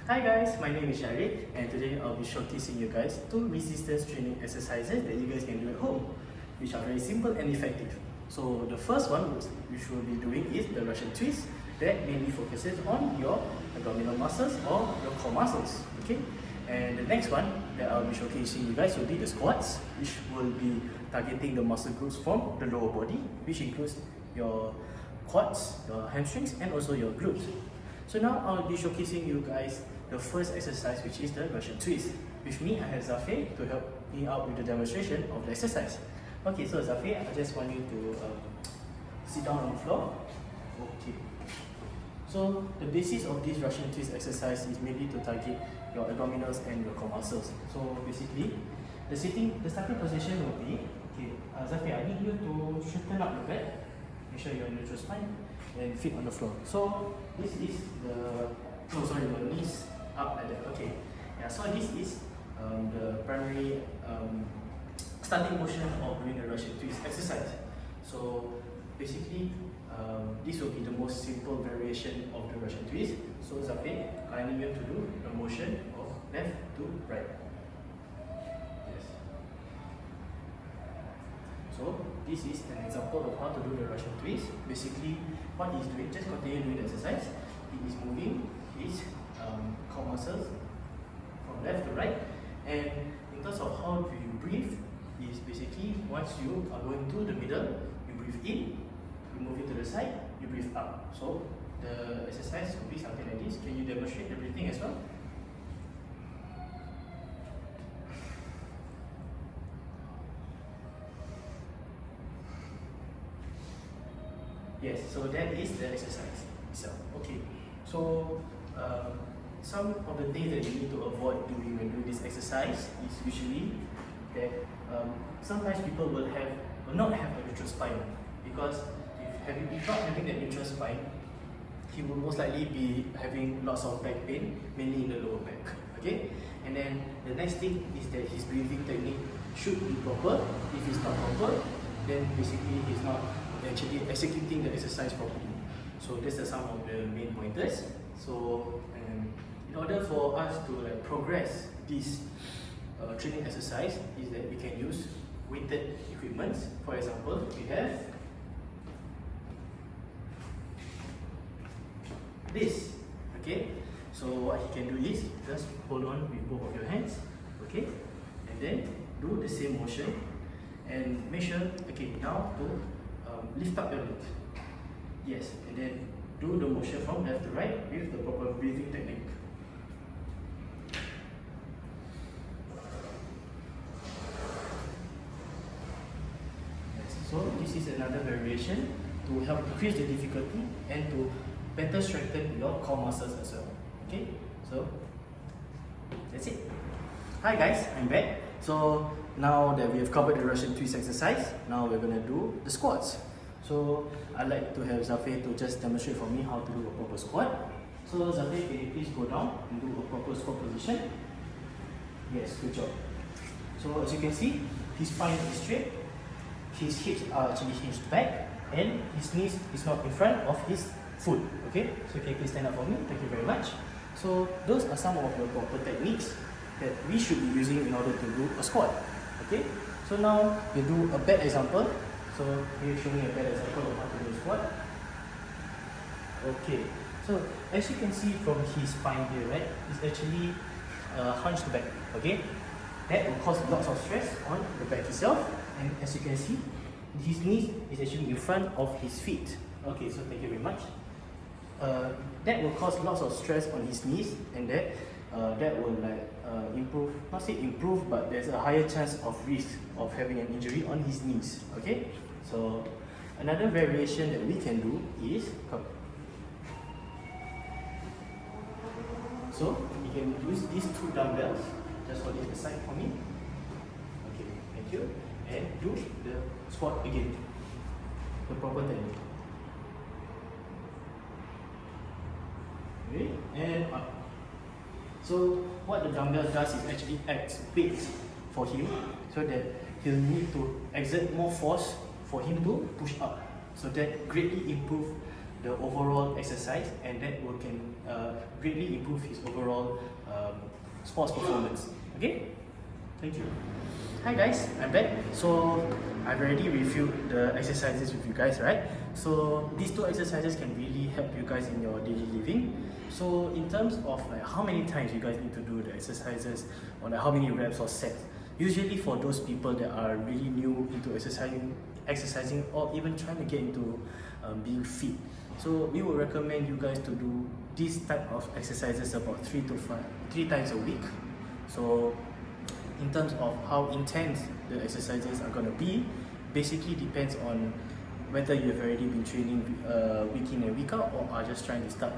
Hi guys, my name is Sharik and today I'll be showcasing you guys 2 resistance training exercises that you guys can do at home, which are very simple and effective. So the first one which we'll be doing is the Russian twist that mainly focuses on your abdominal muscles or your core muscles. Okay, and the next one that I'll be showcasing you guys will be the squats, which will be targeting the muscle groups from the lower body, which includes your quads, your hamstrings and also your glutes. So now I'll be showcasing you guys the first exercise, which is the Russian twist. With me, I have Zafir to help me out with the demonstration of the exercise. Okay, so Zafir, I just want you to sit down on the floor. Okay. So the basis of this Russian twist exercise is mainly to target your abdominals and your core muscles. So basically, the starting position will be, okay, Zafir, I need you to straighten up your back. Make sure you're on neutral spine and feet on the floor. So this is your knees up like that. Okay. Yeah. So this is the primary starting motion of doing the Russian twist exercise. So basically, this will be the most simple variation of the Russian twist. So Zafir, I need you to do the motion of left to right. Yes. So this is an example of how to do the Russian twist. Basically, what he's doing, just continue doing the exercise. He is moving his core muscles from left to right, and in terms of how do you breathe, is basically once you are going to the middle, you breathe in, you move it to the side, you breathe out. So the exercise could be something like this. Can you demonstrate the breathing as well? Yes, so that is the exercise itself. Okay, so some of the things that you need to avoid doing when doing this exercise is usually that sometimes people will not have a neutral spine, because if not having that neutral spine, he will most likely be having lots of back pain, mainly in the lower back. Okay, and then the next thing is that his breathing technique should be proper. If it's not proper, then basically he's not actually executing the exercise properly. So these are some of the main pointers. So in order for us to progress this training exercise, is that we can use weighted equipment. For example, we have this. Okay, so what you can do is just hold on with both of your hands. Okay, and then do the same motion and make sure, okay, now to lift up your leg. Yes, and then do the motion from left to right with the proper breathing technique. Yes, so this is another variation to help increase the difficulty and to better strengthen your core muscles as well. Okay, so that's it. Hi guys, I'm back. So now that we have covered the Russian twist exercise, now we're gonna do the squats. So I'd like to have Zafir to just demonstrate for me how to do a proper squat. So Zafir, can you please go down and do a proper squat position? Yes, good job. So as you can see, his spine is straight, his hips are actually hinged back, and his knees is not in front of his foot. Okay, so can you please stand up for me? Thank you very much. So those are some of the proper techniques that we should be using in order to do a squat. Okay, so now we do a bad example. So he's showing a bad example of how to do a squat. Okay, so as you can see from his spine here, right, it's actually hunched back. Okay, that will cause lots of stress on the back itself, and as you can see, his knees is actually in front of his feet. Okay, so thank you very much. That will cause lots of stress on his knees, and that will improve, not say improve, but there's a higher chance of risk of having an injury on his knees. Okay, so another variation that we can do is so you can use these 2 dumbbells. Just hold it aside for me. Okay, thank you. And do the squat again, the proper technique. Okay, and up. So what the dumbbell does is actually acts weight for him, so that he'll need to exert more force for him to push up. So that greatly improve the overall exercise, and that can greatly improve his overall sports performance. Okay, thank you. Hi guys, I'm back. So I've already reviewed the exercises with you guys, right? So these two exercises can really help you guys in your daily living. So in terms of like how many times you guys need to do the exercises, or like how many reps or sets, usually for those people that are really new into exercising or even trying to get into being fit, so we would recommend you guys to do this type of exercises about 3 times a week. So in terms of how intense the exercises are going to be, basically depends on whether you have already been training week in and week out, or are just trying to start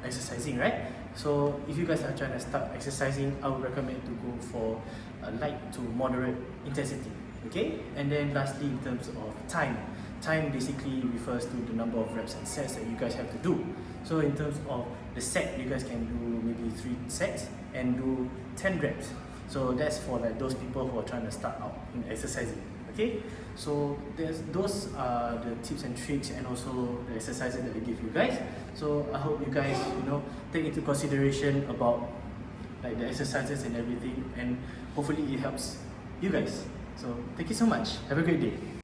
exercising, right? So if you guys are trying to start exercising, I would recommend to go for a light to moderate intensity. Okay, and then lastly, in terms of time basically refers to the number of reps and sets that you guys have to do. So in terms of the set, you guys can do maybe 3 sets and do 10 reps. So that's for like those people who are trying to start out in exercising. Okay, so those are the tips and tricks and also the exercises that I give you guys. So I hope you guys take into consideration about like the exercises and everything, and hopefully it helps you guys. So thank you so much. Have a great day.